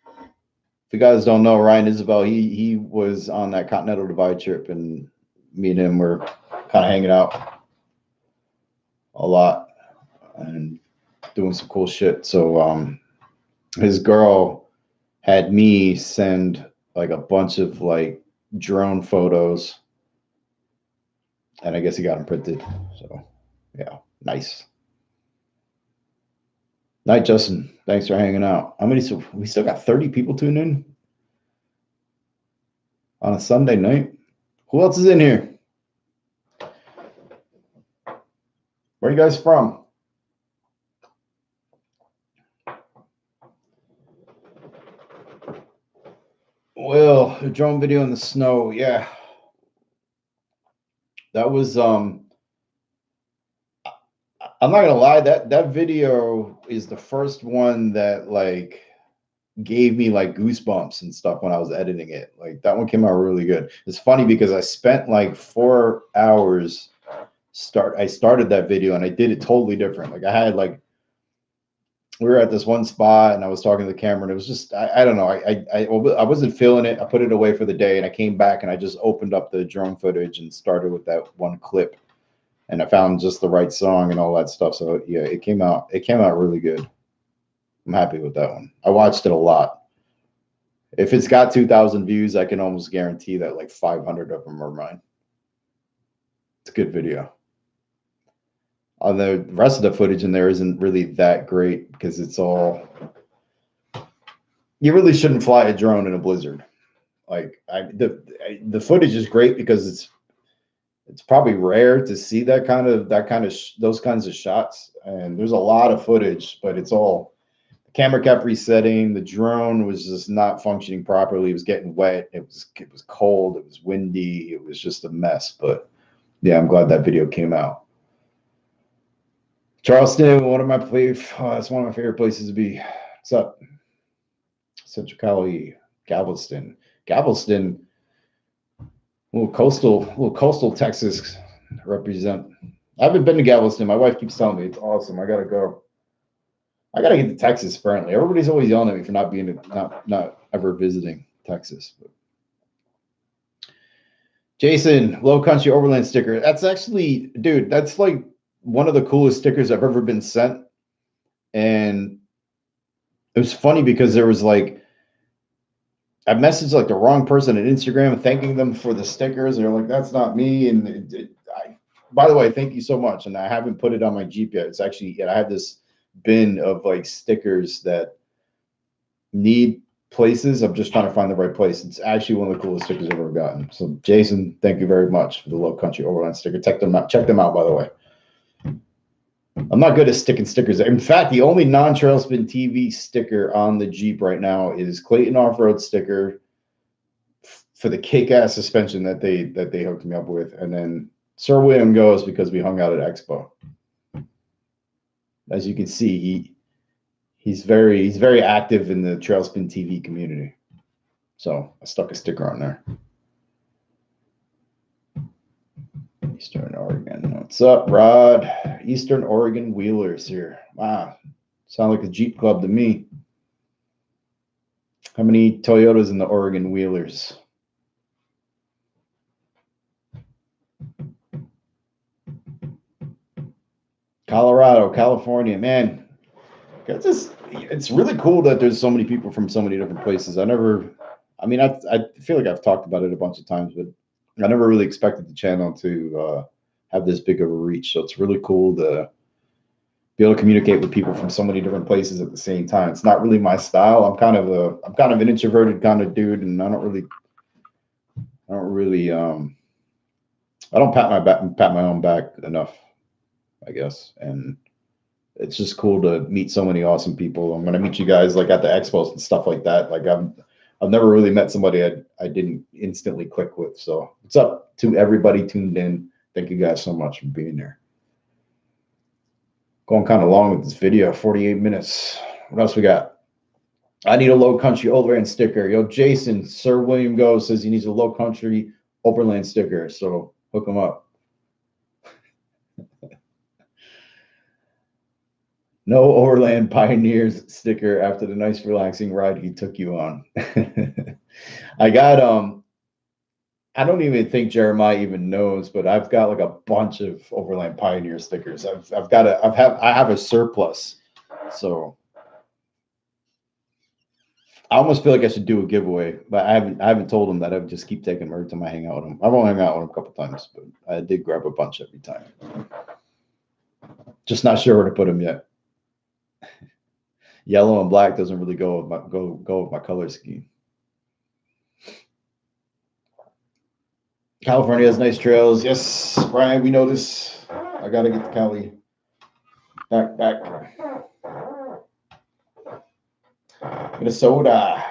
If you guys don't know, Ryan Isabel, he was on that Continental Divide trip, and me and him were kind of hanging out a lot and doing some cool shit. So his girl had me send like a bunch of like drone photos, and I guess he got them printed. So yeah, nice. Night, Justin. Thanks for hanging out. How many? So we still got 30 people tuning in on a Sunday night. Who else is in here? Where are you guys from? Well, a drone video in the snow. Yeah. That was I'm not gonna lie, that video is the first one that like gave me like goosebumps and stuff when I was editing it. Like that one came out really good. It's funny because I spent like 4 hours I started that video and I did it totally different. Like I had like we were at this one spot and I was talking to the camera and it was just I don't know. I wasn't feeling it. I put it away for the day and I came back and I just opened up the drone footage and started with that one clip. and I found just the right song and all that stuff. So yeah, it came out really good. I'm happy with that one. I watched it a lot. If it's got 2,000 views, I can almost guarantee that like 500 of them are mine. It's a good video. The rest of the footage in there isn't really that great because it's all. You really shouldn't fly a drone in a blizzard. Like the footage is great because it's probably rare to see those kinds of shots. And there's a lot of footage, but it's all. The camera kept resetting. The drone was just not functioning properly. It was getting wet. It was cold. It was windy. It was just a mess. But yeah, I'm glad that video came out. Charleston, that's one of my favorite places to be. What's up? Central Cali, Galveston, little coastal Texas represent. I haven't been to Galveston. My wife keeps telling me it's awesome. I gotta go. I gotta get to Texas. Apparently, everybody's always yelling at me for not ever visiting Texas. But. Jason, Low Country Overland sticker. That's actually, dude. That's like one of the coolest stickers I've ever been sent, and it was funny because there was like I messaged like the wrong person on Instagram thanking them for the stickers. They're like, "That's not me." And by the way, thank you so much. And I haven't put it on my Jeep yet. It's actually I have this bin of like stickers that need places. I'm just trying to find the right place. It's actually one of the coolest stickers I've ever gotten. So Jason, thank you very much for the Low Country Overland sticker. Check them out, by the way. I'm not good at sticking stickers. In fact, the only non-Trail Spin TV sticker on the Jeep right now is Clayton Off-Road sticker for the kick-ass suspension that they hooked me up with, and then Sir William goes because we hung out at Expo. As you can see, he's very active in the Trail Spin TV community. So I stuck a sticker on there. Eastern Oregon. What's up, Rod? Eastern Oregon Wheelers here. Wow. Sound like a Jeep club to me. How many Toyotas in the Oregon Wheelers? Colorado, California, man. It's really cool that there's so many people from so many different places. I feel like I've talked about it a bunch of times, but I never really expected the channel to have this big of a reach. So it's really cool to be able to communicate with people from so many different places at the same time. It's not really my style. I'm kind of an introverted kind of dude, and I don't pat my own back enough, I guess. And it's just cool to meet so many awesome people. I'm gonna meet you guys like at the expos and stuff like that. Like I've never really met somebody I didn't instantly click with. So what's up to everybody tuned in? Thank you guys so much for being there. Going kind of long with this video, 48 minutes. What else we got? I need a Low Country Overland sticker. Yo, Jason, Sir William Goes says he needs a Low Country Overland sticker. So hook him up. No Overland Pioneers sticker after the nice relaxing ride he took you on. I got I don't even think Jeremiah even knows, but I've got like a bunch of Overland Pioneer stickers. I have a surplus. So I almost feel like I should do a giveaway, but I haven't told him that. I would just keep taking them every time I hang out with him. I've only hung out with him a couple times, but I did grab a bunch every time. Just not sure where to put them yet. Yellow and black doesn't really go with my color scheme. California has nice trails. Yes, Brian, we know this. I gotta get to Cali. Back. Minnesota.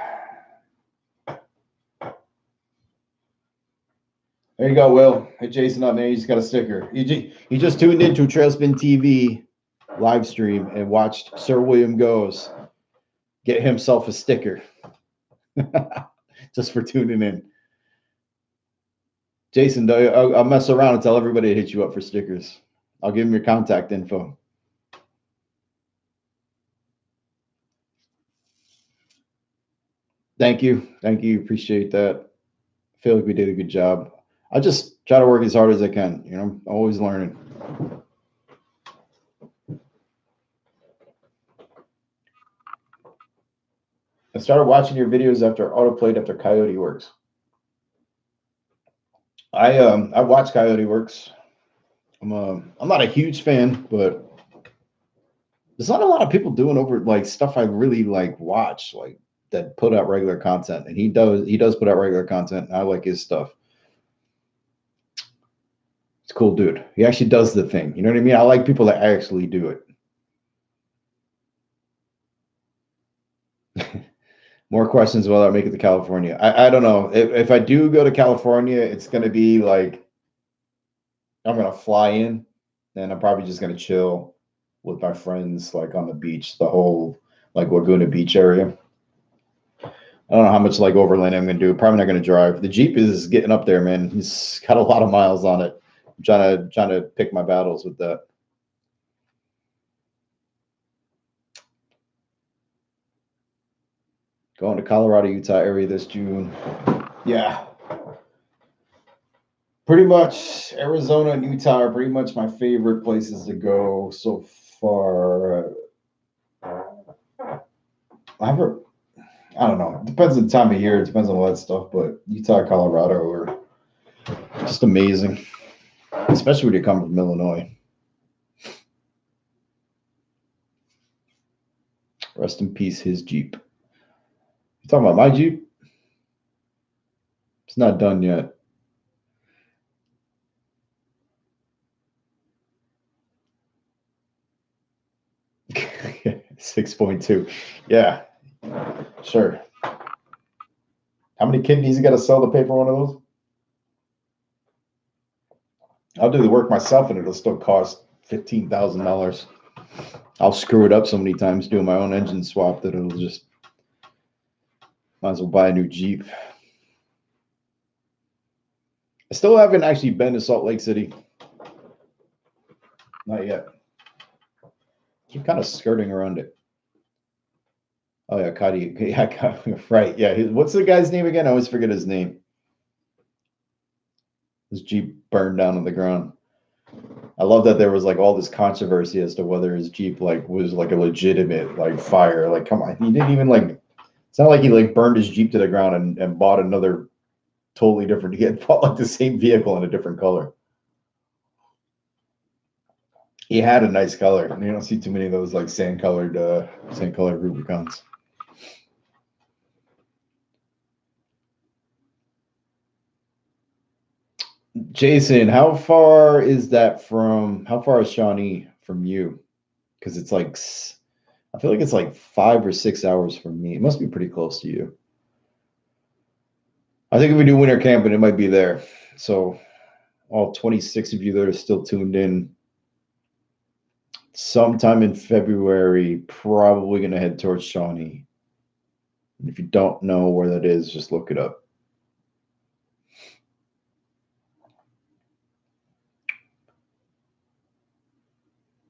There you go, Will. Hey, Jason up, man. You just got a sticker. You just tuned into Trail Spin TV live stream and watched Sir William Goes get himself a sticker. Just for tuning in. Jason, I'll mess around and tell everybody to hit you up for stickers. I'll give them your contact info. Thank you. Appreciate that. I feel like we did a good job. I just try to work as hard as I can. I'm always learning. I started watching your videos after autoplayed after Coyote Works. I watch Coyote Works. I'm not a huge fan, but there's not a lot of people doing over like stuff I really like watch like that put out regular content, and he does put out regular content. And I like his stuff. It's a cool dude. He actually does the thing. You know what I mean? I like people that actually do it. More questions while I make it to California. I don't know. If I do go to California, it's going to be like I'm going to fly in and I'm probably just going to chill with my friends like on the beach, the whole like Laguna Beach area. I don't know how much like overland I'm going to do. Probably not going to drive. The Jeep is getting up there, man. He's got a lot of miles on it. I'm trying to pick my battles with that. Going to Colorado, Utah area this June. Yeah. Pretty much Arizona and Utah are pretty much my favorite places to go so far. I don't know. It depends on the time of year. It depends on all that stuff. But Utah, Colorado are just amazing, especially when you come from Illinois. Rest in peace, his Jeep. You talking about my Jeep? It's not done yet. $6.2. Yeah, sure. How many kidneys you got to sell to pay for one of those? I'll do the work myself, and it'll still cost $15,000. I'll screw it up so many times doing my own engine swap that it'll just might as well buy a new Jeep. I still haven't actually been to Salt Lake City. Not yet. Keep kind of skirting around it. Oh yeah, Cuddy. Yeah, right. Yeah. What's the guy's name again? I always forget his name. His Jeep burned down on the ground. I love that there was like all this controversy as to whether his Jeep like was like a legitimate like fire. Like, come on, he didn't even like. It's not like he like burned his Jeep to the ground and bought another totally different. He had bought like the same vehicle in a different color. He had a nice color, and you don't see too many of those like sand colored Rubicons. Jason, how far is that from? How far is Shawnee from you? Because it's like, I feel like it's like 5 or 6 hours from me. It must be pretty close to you. I think if we do winter camping, it might be there. So, all 26 of you that are still tuned in, sometime in February, probably going to head towards Shawnee. And if you don't know where that is, just look it up.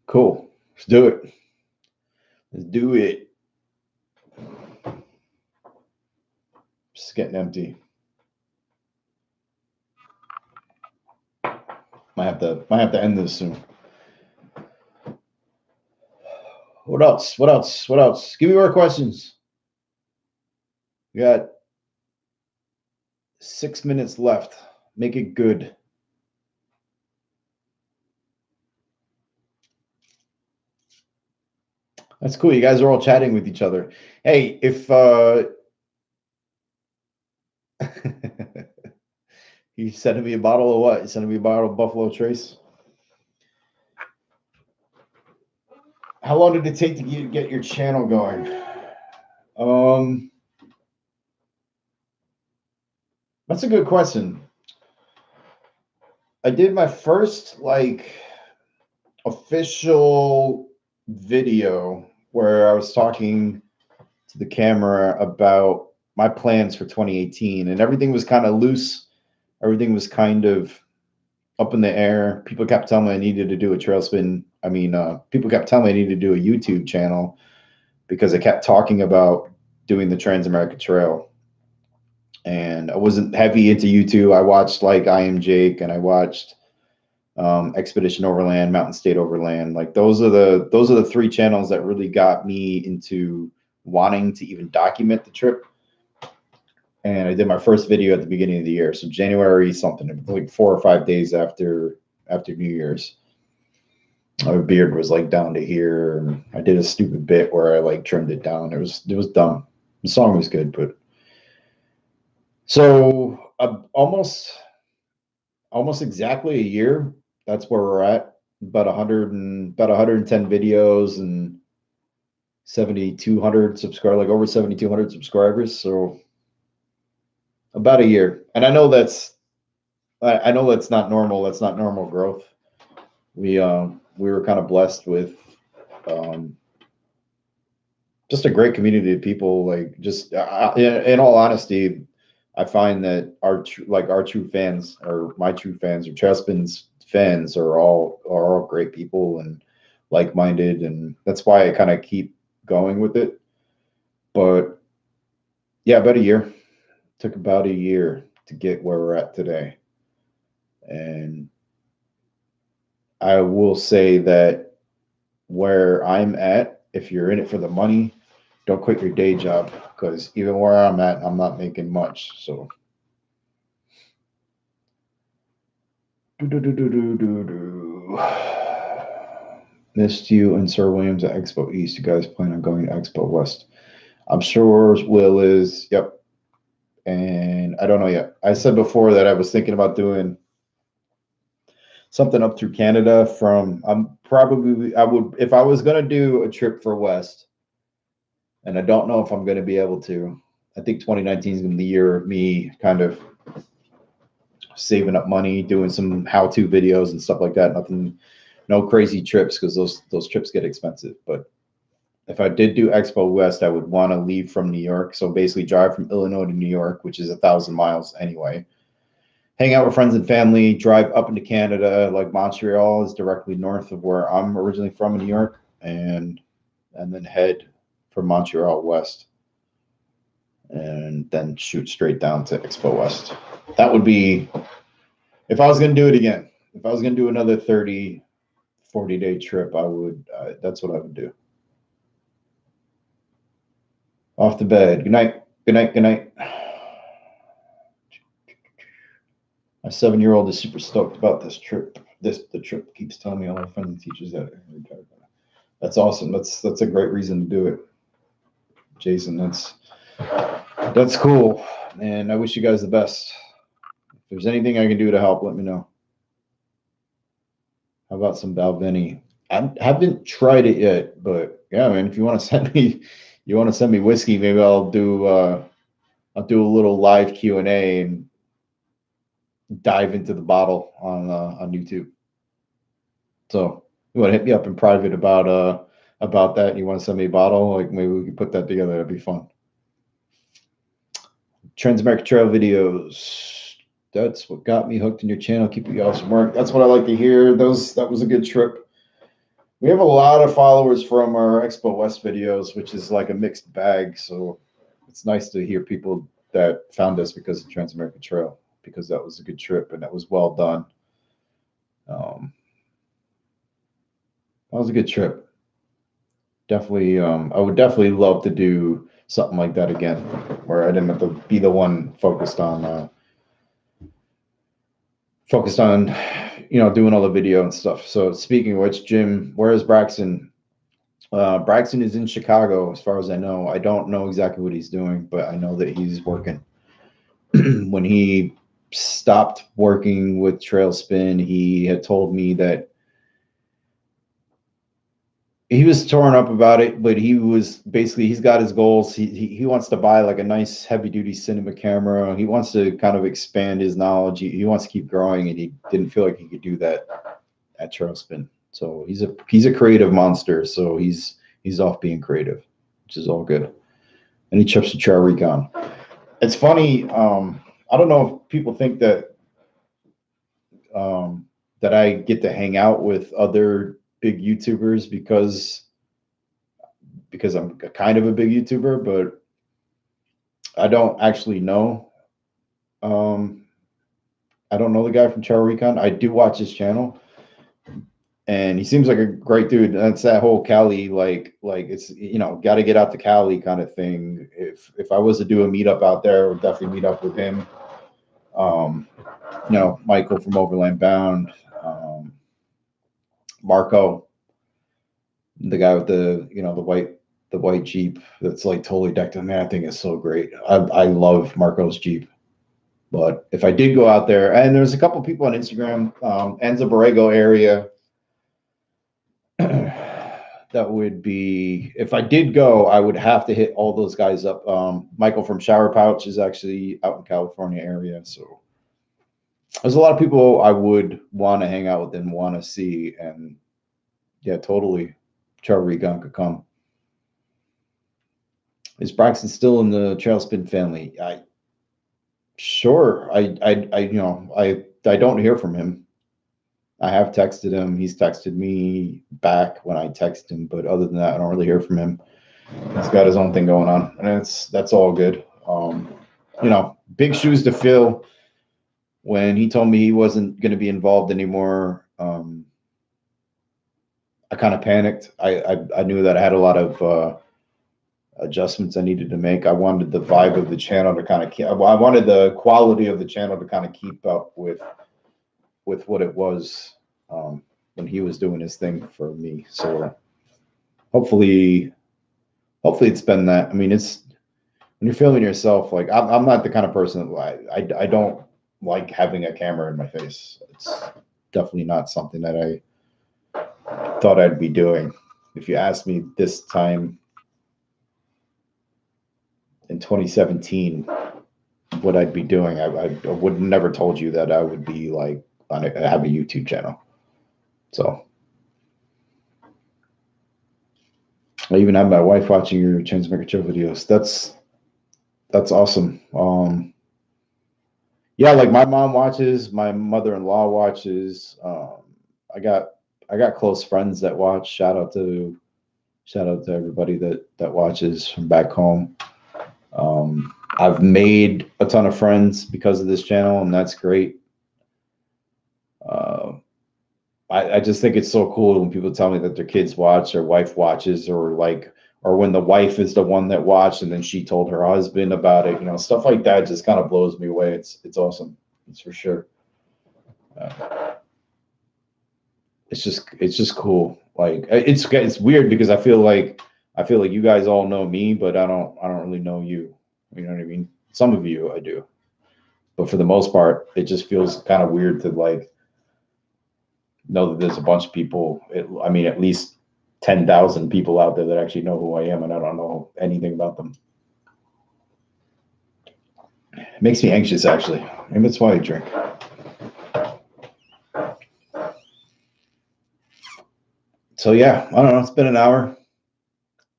Cool. Let's do it. Let's do it. Just getting empty. Might have to end this soon. What else? What else? What else? Give me more questions. We got 6 minutes left. Make it good. That's cool. You guys are all chatting with each other. Hey, if you sending me a bottle of what? You sending me a bottle of Buffalo Trace? How long did it take to get your channel going? That's a good question. I did my first like official video where I was talking to the camera about my plans for 2018, and everything was kind of loose. Everything was kind of up in the air. People kept telling me I needed to do a trail spin. People kept telling me I needed to do a YouTube channel because I kept talking about doing the Trans-America Trail. And I wasn't heavy into YouTube. I watched like I Am Jake, and I watched Expedition Overland, Mountain State Overland. Like those are the three channels that really got me into wanting to even document the trip. And I did my first video at the beginning of the year, so January something, like 4 or 5 days after New Year's. My beard was like down to here, and I did a stupid bit where I like trimmed it down. It was dumb. The song was good, but so almost exactly a year. That's where we're at. About 110 videos and 7,200 subscribers, like over 7,200 subscribers. So about a year. And I know that's not normal. That's not normal growth. We were kind of blessed with um, just a great community of people. Like just in all honesty, I find that our true fans, or my true fans, or Chespin's fans, are all great people and like minded, and that's why I kind of keep going with it. But yeah, about a year. Took about a year to get where we're at today, and I will say that where I'm at, if you're in it for the money, don't quit your day job, because even where I'm at, I'm not making much. So missed you and Sir Williams at Expo East. You guys plan on going to Expo West? I'm sure Will is. Yep. And I don't know yet. I said before that I was thinking about doing something up through Canada from I would, if I was gonna do a trip for West, and I don't know if I'm gonna be able to. I think 2019 is gonna be the year of me kind of saving up money, doing some how-to videos and stuff like that. Nothing, no crazy trips, because those trips get expensive. But if I did do Expo West, I would want to leave from New York. So basically drive from Illinois to New York, which is 1,000 miles anyway. Hang out with friends and family, drive up into Canada. Like Montreal is directly north of where I'm originally from in New York, and then head from Montreal west, and then shoot straight down to Expo West. That would be, if I was going to do it again, if I was going to do another 30, 40-day trip, I would, that's what I would do. Off the bed. Good night. Good night. Good night. My 7-year-old is super stoked about this trip. The trip keeps telling me all my friends and teachers that. That's awesome. That's a great reason to do it, Jason. That's cool, and I wish you guys the best. If there's anything I can do to help, let me know. How about some Balvenie? I haven't tried it yet, but yeah, man. If you want to send me whiskey, maybe I'll do a little live Q&A and dive into the bottle on YouTube. So you want to hit me up in private about that, and you want to send me a bottle, like maybe we can put that together. That'd be fun. Transamerica Trail videos. That's what got me hooked in your channel. Keep you awesome work. That's what I like to hear. That was a good trip. We have a lot of followers from our Expo West videos, which is like a mixed bag. So it's nice to hear people that found us because of Transamerica Trail, because that was a good trip and that was well done. That was a good trip. Definitely, I would definitely love to do something like that again, where I didn't have to be the one focused on doing all the video and stuff. So speaking of which, Jim, where is Braxton? Braxton is in Chicago, as far as I know. I don't know exactly what he's doing, but I know that he's working. When he stopped working with Trailspin, he had told me that he was torn up about it, but he's got his goals. He wants to buy like a nice heavy duty cinema camera. He wants to kind of expand his knowledge. He wants to keep growing, and he didn't feel like he could do that at Trailspin. So he's a creative monster. So he's off being creative, which is all good. And he trips to Trail Recon. It's funny. I don't know if people think that that I get to hang out with other big YouTubers because I'm kind of a big YouTuber, but I don't actually know I don't know the guy from Trail Recon. I do watch his channel, and he seems like a great dude. That's that whole Cali, like it's, you know, got to get out to Cali kind of thing. If I was to do a meetup out there, I would definitely meet up with him. You know, Michael from Overland Bound, Marco, the guy with the, you know, the white Jeep that's like totally decked out. Man, I think it's so great. I love Marco's Jeep. But if I did go out there, and there's a couple people on Instagram, Enzo Borrego area, that would be, if I did go, I would have to hit all those guys up. Michael from Shower Pouch is actually out in California area, so there's a lot of people I would want to hang out with and want to see. And yeah, totally, Trail Recon could come. Is Braxton still in the Trail Spin family? Sure. You know, I don't hear from him. I have texted him. He's texted me back when I text him, but other than that, I don't really hear from him. He's got his own thing going on, and that's all good. You know, big shoes to fill. When he told me he wasn't going to be involved anymore, I kind of panicked. I knew that I had a lot of adjustments I needed to make. I wanted the vibe of the channel to kind of keep. I wanted the quality of the channel to kind of keep up with what it was when he was doing his thing for me. So hopefully it's been that. I mean, it's when you're filming yourself. Like I'm not the kind of person that I don't like having a camera in my face. It's definitely not something that I thought I'd be doing. If you asked me this time in 2017 what I'd be doing, I would have never told you that I would be like have a YouTube channel. So I even have my wife watching your Chainsmaker Chill videos. That's awesome. Yeah, like my mom watches, my mother-in-law watches. I got close friends that watch. Shout out to everybody that watches from back home. I've made a ton of friends because of this channel, and that's great. I just think it's so cool when people tell me that their kids watch, their wife watches, or when the wife is the one that watched and then she told her husband about it. You know, stuff like that just kind of blows me away. It's awesome. It's for sure. It's just cool. Like it's weird because I feel like you guys all know me, but I don't really know you. You know what I mean? Some of you I do, but for the most part, it just feels kind of weird to like know that there's a bunch of people. I mean, at least 10,000 people out there that actually know who I am, and I don't know anything about them. It makes me anxious, actually. Maybe that's why I drink. So yeah, I don't know. It's been an hour.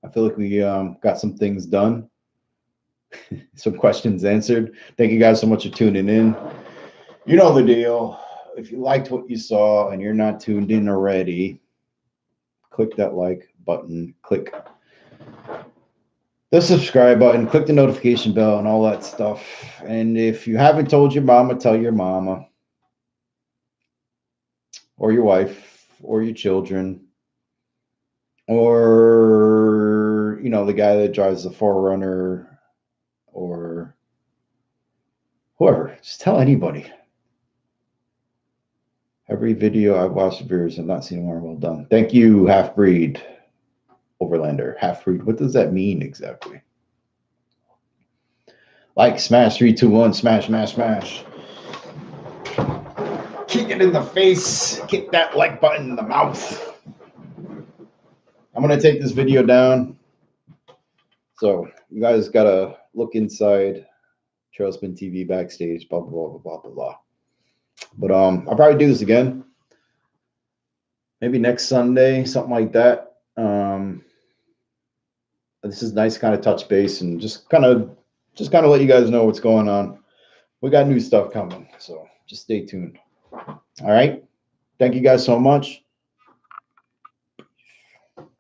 I feel like we got some things done, some questions answered. Thank you guys so much for tuning in. You know the deal. If you liked what you saw and you're not tuned in already, click that like button, click the subscribe button, click the notification bell and all that stuff. And if you haven't told your mama, tell your mama or your wife or your children or, you know, the guy that drives the 4Runner or whoever. Just tell anybody. Every video I've watched of yours, I've not seen more. Well done. Thank you, Half-Breed Overlander. Half-Breed, what does that mean exactly? Like, smash, 3, 2, 1, smash, smash, smash. Kick it in the face. Kick that like button in the mouth. I'm going to take this video down. So, you guys got to look inside Trailspin TV backstage, blah, blah, blah, blah, blah, blah. But I'll probably do this again. Maybe next Sunday, something like that. This is nice, kind of touch base and just kind of let you guys know what's going on. We got new stuff coming, so just stay tuned. All right. Thank you guys so much.